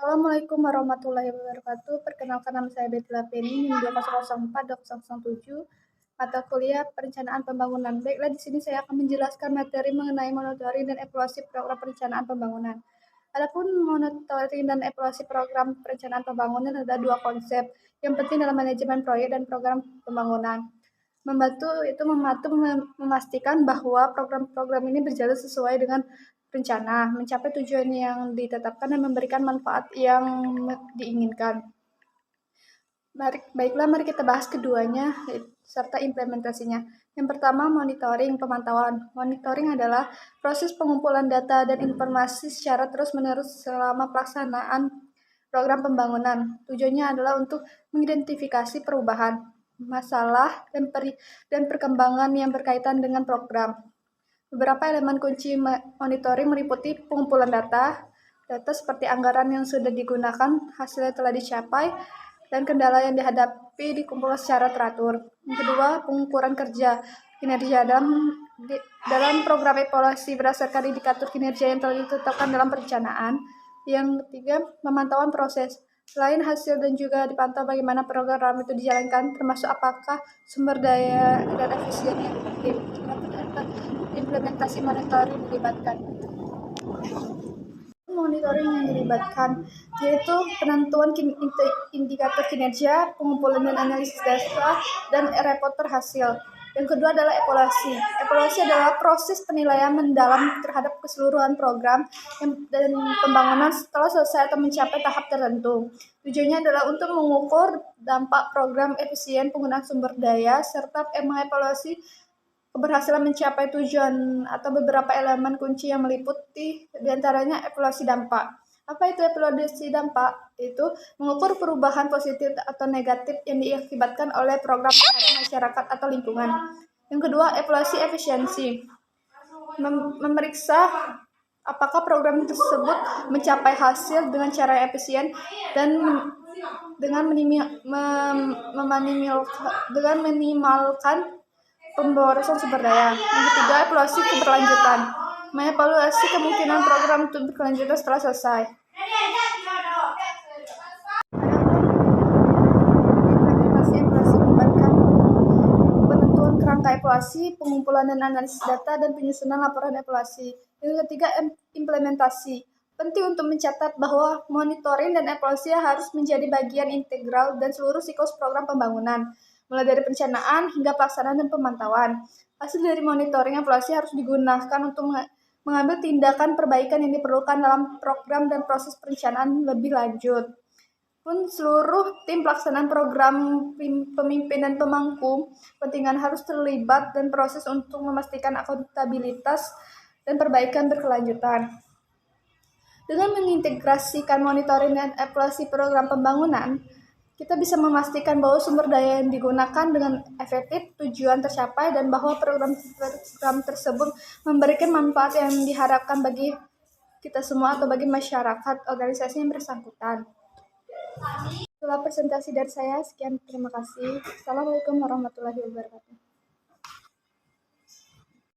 Assalamualaikum warahmatullahi wabarakatuh. Perkenalkan nama saya Betla Penny, NIM 2004-2007, mata kuliah Perencanaan Pembangunan. Baiklah, di sini saya akan menjelaskan materi mengenai monitoring dan evaluasi program perencanaan pembangunan. Adapun monitoring dan evaluasi program perencanaan pembangunan ada dua konsep yang penting dalam manajemen proyek dan program pembangunan. Memastikan bahwa program-program ini berjalan sesuai dengan rencana, mencapai tujuan yang ditetapkan dan memberikan manfaat yang diinginkan. Mari kita bahas keduanya serta implementasinya. Yang pertama, monitoring pemantauan. Monitoring adalah proses pengumpulan data dan informasi secara terus-menerus selama pelaksanaan program pembangunan. Tujuannya adalah untuk mengidentifikasi perubahan, masalah, dan perkembangan yang berkaitan dengan program. Beberapa elemen kunci monitoring meliputi pengumpulan data seperti anggaran yang sudah digunakan, hasil yang telah dicapai, dan kendala yang dihadapi dikumpulkan secara teratur. Yang kedua, pengukuran kinerja dalam program evaluasi berdasarkan indikator kinerja yang telah ditetapkan dalam perencanaan. Yang ketiga, pemantauan proses. Selain hasil dan juga dipantau bagaimana program itu dijalankan, termasuk apakah sumber daya dan efisiennya efektif. Implementasi monitoring dilibatkan. Monitoring yang dilibatkan yaitu penentuan indikator kinerja, pengumpulan dan analisis data, dan reporter hasil. Yang kedua adalah evaluasi. Evaluasi adalah proses penilaian mendalam terhadap keseluruhan program dan pembangunan setelah selesai atau mencapai tahap tertentu. Tujuannya adalah untuk mengukur dampak program, efisien penggunaan sumber daya, serta mengevaluasi keberhasilan mencapai tujuan atau beberapa elemen kunci yang meliputi diantaranya evaluasi dampak. Apa itu evaluasi dampak? Itu mengukur perubahan positif atau negatif yang diakibatkan oleh program terhadap masyarakat atau lingkungan. Yang kedua, evaluasi efisiensi. Memeriksa apakah program tersebut mencapai hasil dengan cara efisien dan dengan minimalkan pemborosan sumber daya. Yang ketiga, evaluasi keberlanjutan. Mengevaluasi kemungkinan program itu berkelanjutan setelah selesai. Implementasi evaluasi melibatkan penentuan kerangka evaluasi, pengumpulan dan analisis data, dan penyusunan laporan evaluasi. Yang ketiga, implementasi. Penting untuk mencatat bahwa monitoring dan evaluasi harus menjadi bagian integral dan seluruh siklus program pembangunan, mulai dari perencanaan hingga pelaksanaan dan pemantauan. Hasil dari monitoring evaluasi harus digunakan untuk mengambil tindakan perbaikan yang diperlukan dalam program dan proses perencanaan lebih lanjut. Pun seluruh tim pelaksanaan program, pemimpin dan pemangku kepentingan harus terlibat dan proses untuk memastikan akuntabilitas dan perbaikan berkelanjutan. Dengan mengintegrasikan monitoring dan evaluasi program pembangunan, kita bisa memastikan bahwa sumber daya yang digunakan dengan efektif, tujuan tercapai, dan bahwa program tersebut memberikan manfaat yang diharapkan bagi kita semua atau bagi masyarakat, organisasi yang bersangkutan. Itulah presentasi dari saya. Sekian, terima kasih. Assalamualaikum warahmatullahi wabarakatuh.